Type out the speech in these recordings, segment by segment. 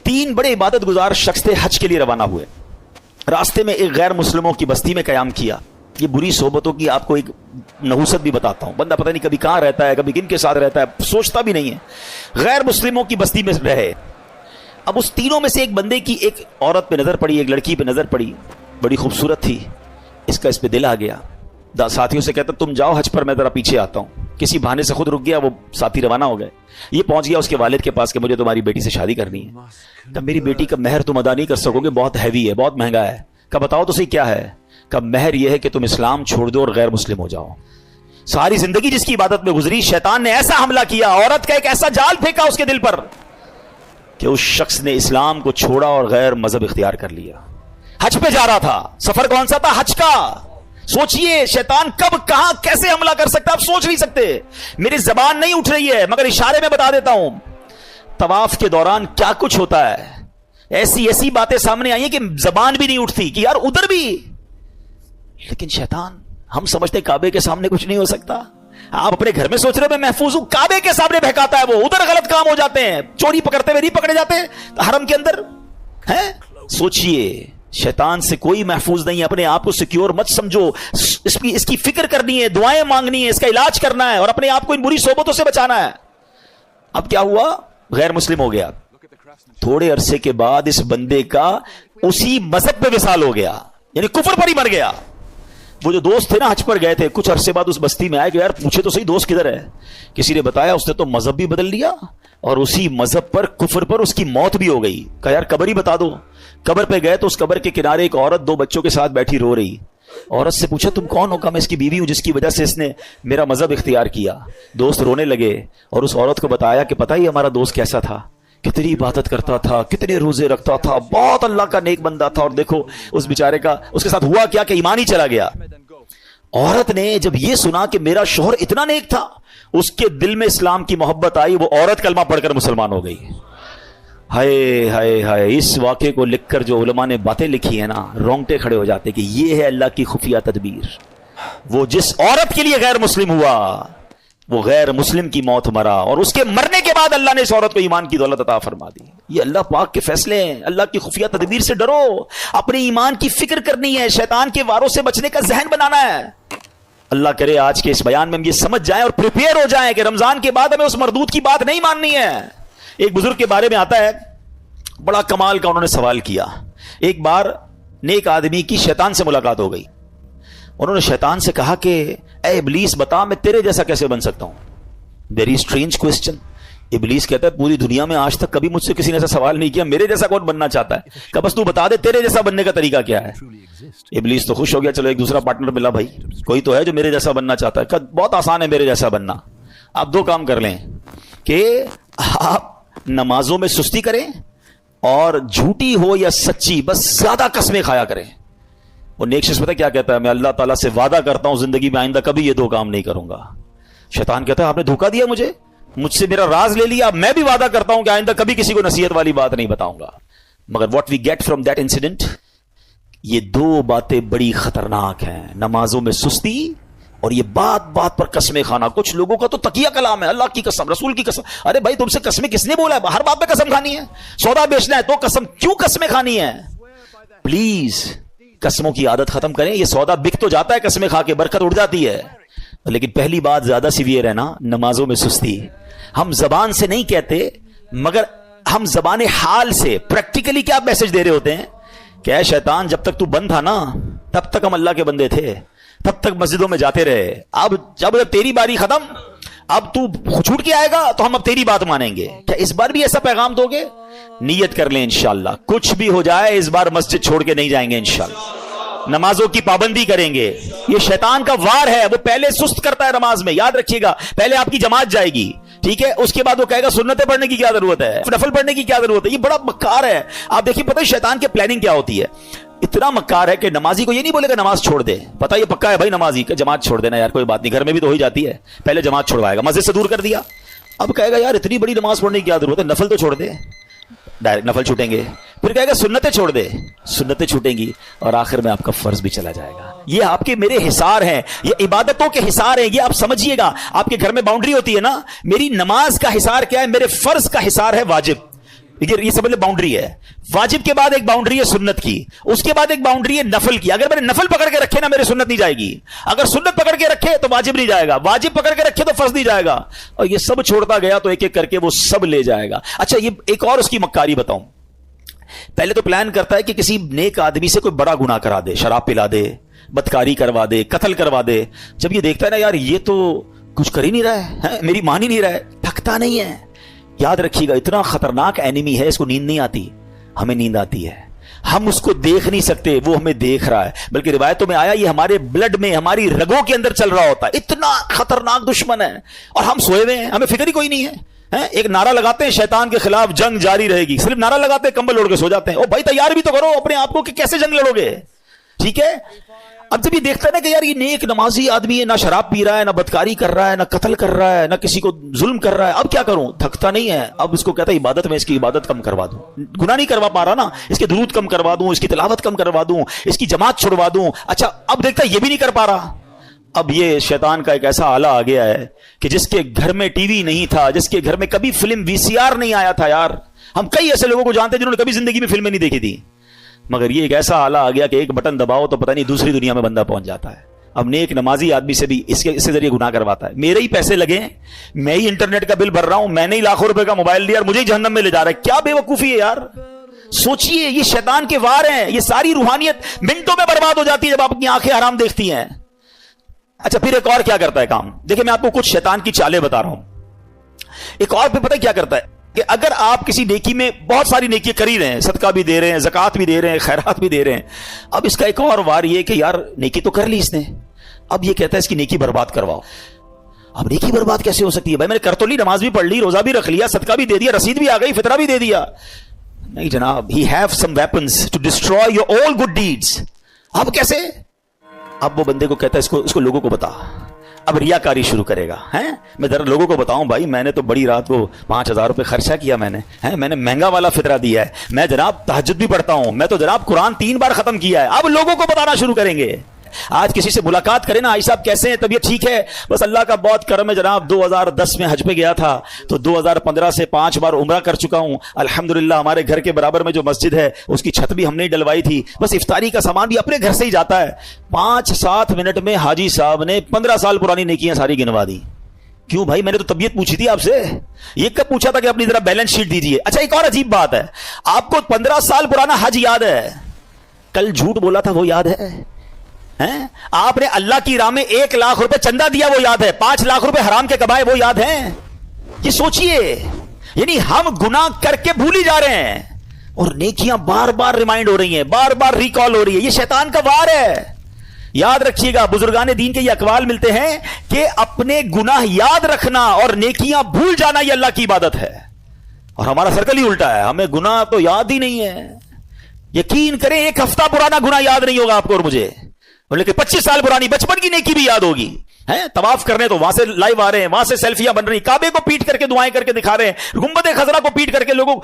तीन बड़े इबादत गुजार शख्स थे, हज के लिए रवाना हुए। रास्ते में एक गैर मुस्लिमों की बस्ती में कयाम किया। ये बुरी सोबतों की आपको एक नहूसत भी बताता हूं। बंदा पता नहीं कभी कहां रहता है, कभी किन के साथ रहता है, सोचता भी नहीं है। गैर मुस्लिमों की बस्ती में रहे। अब उस तीनों में से एक बंदे की एक औरत पे नजर पड़ी, एक लड़की पे नजर पड़ी, बड़ी खूबसूरत थी। इसका इस पे दिल आ गया। साथियों से कहता तुम जाओ हज पर, मैं जरा पीछे आता हूं। किसी बहाने से खुद रुक गया, वो साथी रवाना हो गए। ये पहुंच गया उसके वालिद के पास कि मुझे तुम्हारी बेटी से शादी करनी है। कब मेरी बेटी का महर तुम अदा नहीं कर सकोगे, बहुत हैवी है, बहुत महंगा है। कब बताओ तो सही क्या है। कब महर यह है कि तुम इस्लाम छोड़ दो और गैर मुस्लिम हो जाओ। सारी जिंदगी जिसकी इबादत में गुजरी, शैतान ने ऐसा हमला किया, औरत का एक ऐसा जाल फेंका उसके दिल पर कि उस शख्स ने इस्लाम को छोड़ा और गैर मजहब इख्तियार कर लिया। हज पे जा रहा था, सफर कौन सा था, हज का। सोचिए शैतान कब कहां कैसे हमला कर सकता है, आप सोच नहीं सकते। मेरी जबान नहीं उठ रही है मगर इशारे में बता देता हूं। तवाफ के दौरान क्या कुछ होता है, ऐसी ऐसी बातें सामने आई हैं कि जबान भी नहीं उठती कि यार उधर भी। लेकिन शैतान, हम समझते काबे के सामने कुछ नहीं हो सकता। आप अपने घर में सोच रहे हो मैं महफूज हूं, काबे के सामने बहकाता है वो, उधर गलत काम हो जाते हैं। चोरी पकड़ते हुए नहीं पकड़े जाते हरम के अंदर है। सोचिए शैतान से कोई महफूज नहीं है। अपने आप को सिक्योर मत समझो। इसकी फिक्र करनी है, दुआएं मांगनी है, इसका इलाज करना है और अपने आप को इन बुरी सोबतों से बचाना है। अब क्या हुआ, गैर मुस्लिम हो गया। थोड़े अरसे के बाद इस बंदे का उसी मजहब पे विसाल हो गया, यानी कुफर पर ही मर गया। वो जो दोस्त थे ना हज पर गए थे, कुछ अरसे बाद उस बस्ती में आए कि यार पूछे तो सही दोस्त किधर है। किसी ने बताया उसने तो मजहब भी बदल लिया और उसी मजहब पर, कुफर पर उसकी मौत भी हो गई। कहा यार कब्र ही बता दो। कब्र पे गए तो उस कब्र के किनारे एक औरत 2 बच्चों के साथ बैठी रो रही। औरत से पूछा तुम कौन हो? कहा मैं इसकी बीवी हूं जिसकी वजह से इसने मेरा मजहब इख्तियार किया। दोस्त रोने लगे और उस औरत को बताया कि पता ही हमारा दोस्त कैसा था, कितनी इबादत करता था, कितने रोजे रखता था, बहुत अल्लाह का नेक बंदा था। और देखो उस बेचारे का, उसके साथ हुआ क्या कि ईमान ही चला गया। औरत ने जब ये सुना कि मेरा शौहर इतना नेक था, उसके दिल में इस्लाम की मोहब्बत आई। वो औरत कलमा पढ़कर मुसलमान हो गई। हाय हाय हाय, इस वाक़े को लिखकर जो उलमा ने बातें लिखी है ना, रोंगटे खड़े हो जाते कि ये है अल्लाह की खुफिया तदबीर। वो जिस औरत के लिए गैर मुस्लिम हुआ, वो गैर मुस्लिम की मौत मरा और उसके मरने के बाद अल्लाह ने इस औरत को ईमान की दौलत अता फरमा दी। ये अल्लाह पाक के फैसले हैं। अल्लाह की खुफिया तदबीर से डरो, अपने ईमान की फिक्र करनी है, शैतान के वारों से बचने का जहन बनाना है। अल्लाह करे आज के इस बयान में हम ये समझ जाएं और प्रिपेयर हो जाएं कि रमजान के बाद हमें उस मरदूद की बात नहीं माननी है। एक बुजुर्ग के बारे में आता है, बड़ा कमाल का उन्होंने सवाल किया। एक बार नेक आदमी की शैतान से मुलाकात हो गई। उन्होंने शैतान से कहा कि ए इब्लीस बता मैं तेरे जैसा कैसे बन सकता हूं। Very strange question. इब्लीस कहता है पूरी दुनिया में आज तक कभी मुझसे किसी ने ऐसा सवाल नहीं किया, मेरे जैसा कौन बनना चाहता है। कहा बस तू बता दे तेरे जैसा बनने का तरीका क्या है। इब्लीस तो खुश हो गया, चलो एक दूसरा पार्टनर मिला भाई, कोई तो है जो मेरे जैसा बनना चाहता है। कहा बहुत आसान है मेरे जैसा बनना। आप 2 काम कर लें कि आप नमाजों में सुस्ती करें और झूठी हो या सच्ची बस ज्यादा कसमें खाया करें। वो नेक शख्स पता क्या कहता है, मैं अल्लाह ताला से वादा करता हूं जिंदगी में आइंदा कभी ये 2 काम नहीं करूंगा। शैतान कहता है आपने धोखा दिया मुझसे मेरा राज ले लिया। मैं भी वादा करता हूं कि आइंदा कभी किसी को नसीहत वाली बात नहीं बताऊंगा। मगर what we get from that incident, ये 2 बातें बड़ी खतरनाक हैं, नमाजों में सुस्ती और ये बात बात पर कसमें खाना। कुछ लोगों का तो तकिया कलाम है, अल्लाह की कसम, रसूल की कसम। अरे भाई तुमसे कसमें किसने बोला है? हर बात पे कसम खानी है। सौदा बेचना है तो कसम, क्यों कसमें खानी है? प्लीज कसमों की आदत खत्म करें। ये सौदा बिक तो जाता है कसमें खा के, बरकत उड़ जाती है। लेकिन पहली बात ज्यादा सीवियर है ना, नमाजों में सुस्ती। हम जबान से नहीं कहते मगर हम जबान हाल से प्रैक्टिकली क्या मैसेज दे रहे होते हैं। क्या शैतान जब तक तू बंद था ना तब तक हम अल्लाह के बंदे थे, तब तक मस्जिदों में जाते रहे। अब जब तेरी बारी खत्म, अब तू छूट के आएगा तो हम अब तेरी बात मानेंगे। क्या इस बार भी ऐसा पैगाम दोगे? नियत कर लें इंशाअल्लाह, कुछ भी हो जाए इस बार मस्जिद छोड़ के नहीं जाएंगे इंशाअल्लाह। नमाजों की पाबंदी करेंगे। ये शैतान का वार है, वो पहले सुस्त करता है नमाज में, याद रखिएगा। पहले आपकी जमात जाएगी, ठीक है, उसके बाद वो कहेगा सुन्नतें पढ़ने की क्या जरूरत है, नफल पढ़ने की क्या जरूरत है। ये बड़ा मक्कार है। आप देखिए पता है शैतान की प्लानिंग क्या होती है। इतना मक्कार है कि नमाजी को ये नहीं बोलेगा नमाज छोड़ दे, पता ये पक्का है भाई नमाजी का, जमात छोड़ देना यार कोई बात नहीं, घर में भी तो हो ही जाती है। पहले जमात छुड़वाएगा, मस्जिद से दूर कर दिया। अब कहेगा यार इतनी बड़ी नमाज पढ़ने की क्या जरूरत है, नफल तो छोड़ दे, डायरेक्ट नफल छूटेंगे। फिर कहेगा सुन्नतें छोड़ दे, सुन्नतें छूटेंगी और आखिर में आपका फर्ज भी चला जाएगा। ये आपके मेरे हिसार हैं, ये इबादतों के हिसार हैं। ये आप समझिएगा, आपके घर में बाउंड्री होती है ना, मेरी नमाज का हिसार क्या है, मेरे फर्ज का हिसार है वाजिब। یہ समझ ले बाउंड्री है। वाजिब के बाद एक बाउंड्री है सुन्नत की, उसके बाद एक बाउंड्री है नफल की। अगर मैंने नफल पकड़ के रखे ना, मेरी सुन्नत नहीं जाएगी। अगर सुन्नत पकड़ के रखे तो वाजिब नहीं जाएगा, वाजिब पकड़ के रखे तो फर्ज नहीं जाएगा, और ये सब छोड़ता गया तो एक एक करके वो सब ले जाएगा। अच्छा, ये एक और उसकी मक्कारी बताऊं। पहले तो प्लान करता है कि किसी नेक आदमी से कोई बड़ा गुनाह करा दे, शराब पिला दे, बदकारी करवा दे, कत्ल करवा दे। जब ये देखता है ना यार ये तो कुछ कर ही नहीं रहा है, मेरी मान ही नहीं रहा है, थकता नहीं है। याद रखिएगा, इतना खतरनाक एनिमी है, इसको नींद नहीं आती, हमें नींद आती है। हम उसको देख नहीं सकते, वो हमें देख रहा है। बल्कि रिवायतों में आया ये हमारे ब्लड में, हमारी रगों के अंदर चल रहा होता है। इतना खतरनाक दुश्मन है, और हम सोए हुए हैं, हमें फिक्र ही कोई नहीं है। एक नारा लगाते हैं शैतान के खिलाफ जंग जारी रहेगी, सिर्फ नारा लगाते हैं, कंबल ओढ़ के सो जाते हैं। ओ भाई तैयार भी तो करो अपने आप को कि कैसे जंग लड़ोगे। ठीक है, अब जब ये देखता है ना कि यार ये नेक नमाजी आदमी है, ना शराब पी रहा है, ना बदकारी कर रहा है, ना कत्ल कर रहा है, ना किसी को जुल्म कर रहा है, अब क्या करूं, थकता नहीं है। अब इसको कहता है इबादत में इसकी इबादत कम करवा दूं, गुनाह नहीं करवा पा रहा ना, इसके दुरूद कम करवा दूं, इसकी तिलावत कम करवा दूं, इसकी जमात छुड़वा दूं। अच्छा, अब देखता है ये भी नहीं कर पा रहा। अब ये शैतान का एक ऐसा आला आ गया है कि जिसके घर में टीवी नहीं था, जिसके घर में कभी फिल्म वीसीआर नहीं आया था। यार हम कई ऐसे लोगों को जानते हैं जिन्होंने कभी जिंदगी में फिल्में नहीं देखी थी, मगर ये एक ऐसा आला आ गया कि एक बटन दबाओ तो पता नहीं दूसरी दुनिया में बंदा पहुंच जाता है। अब नेक नमाजी आदमी से भी इसके जरिए गुनाह करवाता है। मेरे ही पैसे लगे, मैं ही इंटरनेट का बिल भर रहा हूं, मैंने ही लाखों रुपए का मोबाइल लिया और मुझे ही जहन्नम में ले जा रहा है। क्या बेवकूफी है यार। सोचिए, ये शैतान के वार हैं। ये सारी रूहानियत मिनटों में बर्बाद हो जाती है जब आप अपनी आंखें हराम देखती हैं। अच्छा, फिर एक और क्या करता है काम, देखिए मैं आपको कुछ शैतान की चालें बता रहा हूं। एक और फिर पता है क्या करता है कि अगर आप किसी नेकी में, बहुत सारी नेकी कर ही रहे हैं, सदका भी दे रहे हैं, ज़कात भी दे रहे हैं, खैरात भी दे रहे हैं, अब इसका एक और वार ये कि यार नेकी तो कर ली इसने, अब ये कहता है इसकी नेकी बर्बाद करवाओ। अब नेकी बर्बाद कैसे हो सकती है भाई, मैंने कर तो ली, नमाज भी पढ़ ली, रोजा भी रख लिया, सदका भी दे दिया, रसीद भी आ गई, फितरा भी दे दिया। नहीं जनाब, he have some weapons to destroy your all good deeds. अब कैसे? अब वो बंदे को कहता है इसको लोगों को बता। अब रियाकारी शुरू करेगा, हैं मैं जरा लोगों को बताऊं भाई, मैंने तो बड़ी रात को 5,000 रुपए खर्चा किया, मैंने महंगा वाला फितरा दिया है, मैं जनाब तहज्जुद भी पढ़ता हूं, मैं तो जनाब कुरान 3 बार खत्म किया है। अब लोगों को बताना शुरू करेंगे। आज किसी से मुलाकात करें ना, आई साहब कैसे हैं, तबीयत ठीक है, बस अल्लाह का बहुत करम है जनाब, 2010 में हज पे गया था, तो 2015 से 5 बार उम्रा कर चुका हूं, अल्हम्दुलिल्लाह। हमारे घर के बराबर में जो मस्जिद है उसकी छत भी हमने डलवाई थी, बस इफ्तारी का सामान भी अपने घर से ही जाता है। 5-7 मिनट में हाजी साहब ने 15 साल पुरानी नेकियां सारी गिनवा दी। क्यों भाई, मैंने तो तबीयत पूछी थी आपसे, ये कब पूछा था कि अपनी जरा बैलेंस शीट दीजिए। अच्छा, एक और अजीब बात है, आपको 15 साल पुराना हज याद है, कल झूठ बोला था वो याद है? हैं? आपने अल्लाह की राह में 1 लाख रुपए चंदा दिया वो याद है, 5 लाख रुपए हराम के कमाए वो याद है? ये सोचिए, यानी हम गुनाह करके भूल ही जा रहे हैं और नेकियां बार बार रिमाइंड हो रही हैं, बार बार रिकॉल हो रही है। ये शैतान का वार है। याद रखिएगा, बुजुर्गान दीन के ये अकवाल मिलते हैं कि अपने गुनाह याद रखना और नेकियां भूल जाना ये अल्लाह की इबादत है। और हमारा सर्कल ही उल्टा है, हमें गुनाह तो याद ही नहीं है। यकीन करें, 1 हफ्ता पुराना गुनाह याद नहीं होगा आपको और मुझे, लेकिन 25 साल पुरानी बचपन की नेकी भी याद होगी। हैं, तवाफ करने तो वहां से लाइव आ रहे हैं, वहां से सेल्फियां बन रही, काबे को पीट करके दुआएं करके दिखा रहे हैं, गुंबद खजरा को पीट करके लोगों।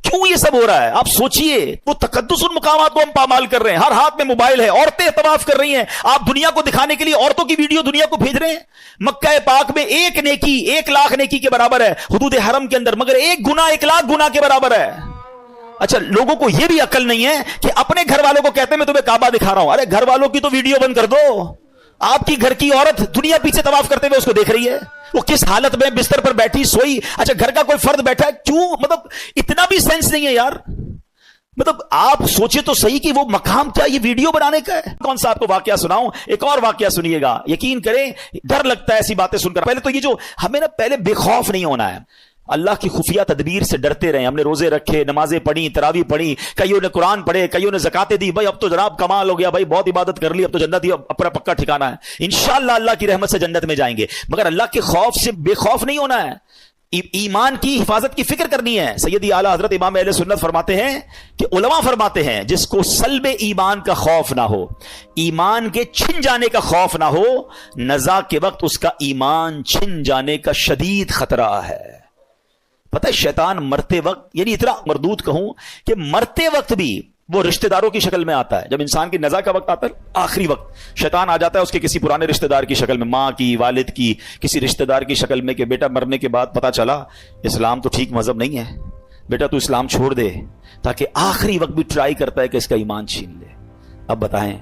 क्यों ये सब हो रहा है? आप सोचिए, वो तकद्दुसुल मुकामात को हम पामाल कर रहे हैं, हर हाथ में मोबाइल है, औरतें तवाफ कर रही हैं, आप दुनिया को दिखाने के लिए औरतों की वीडियो दुनिया को भेज रहे हैं। मक्का पाक में 1 नेकी 1 लाख नेकी के बराबर है हुदूद हरम के अंदर, मगर 1 गुनाह 1 लाख गुनाह के बराबर है। अच्छा, लोगों को यह भी अकल नहीं है कि अपने घर वालों को कहते हैं मैं तुम्हें काबा दिखा रहा हूं, अरे घर वालों की तो वीडियो बंद कर दो। आपकी घर की औरत दुनिया पीछे तवाफ करते हुए उसको देख रही है, वो किस हालत में बिस्तर पर बैठी सोई। अच्छा, घर का कोई फर्द बैठा है, क्यों, मतलब इतना भी सेंस नहीं है यार। मतलब आप सोचिए तो सही कि वो मकाम क्या ये वीडियो बनाने का है। कौन सा आपको वाकया सुनाऊं? एक और वाकया सुनिएगा, यकीन करें डर लगता है ऐसी बातें सुनकर। पहले तो ये जो हमें ना, पहले बेखौफ नहीं होना है, अल्लाह की खुफिया तदबीर से डरते रहे। हमने रोजे रखे, नमाजें पढ़ी, तरावी पढ़ी, कईयों ने कुरान पढ़े, कईयों ने ज़कातें दी। भाई अब तो जनाब कमाल हो गया भाई, बहुत इबादत कर ली, अब तो जन्नत ही अपना पक्का ठिकाना है, इंशाअल्लाह अल्लाह की रहमत से जन्नत में जाएंगे। मगर अल्लाह के खौफ से बेखौफ नहीं होना है, ईमान की हिफाजत की फिक्र करनी है। सैयदी आला हजरत इमाम अहले सुन्नत फरमाते हैं कि उलमा फरमाते हैं जिसको सल्बे ईमान का खौफ ना हो, ईमान के छिन जाने का खौफ ना हो, नज़ा के वक्त उसका ईमान छिन जाने का शदीद खतरा है। पता है, शैतान मरते वक्त, यानी इतना मरदूद कहूं कि मरते वक्त भी वो रिश्तेदारों की शक्ल में आता है। जब इंसान की नज़ा का वक्त आता है, आखिरी वक्त, शैतान आ जाता है उसके किसी पुराने रिश्तेदार की शक्ल में, माँ की, वालिद की, किसी रिश्तेदार की शक्ल में, कि बेटा मरने के बाद पता चला इस्लाम तो ठीक मजहब नहीं है, بیٹا تو اسلام چھوڑ دے, تاکہ آخری وقت بھی ٹرائی کرتا ہے کہ اس کا ایمان چھین لے. اب بتائیں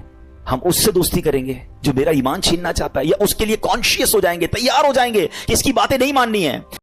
ہم اس سے دوستی کریں گے جو میرا ایمان چھیننا چاہتا ہے, یا اس کے لیے کانشیس ہو جائیں گے, تیار ہو جائیں گے کہ اس کی باتیں نہیں ماننی ہیں؟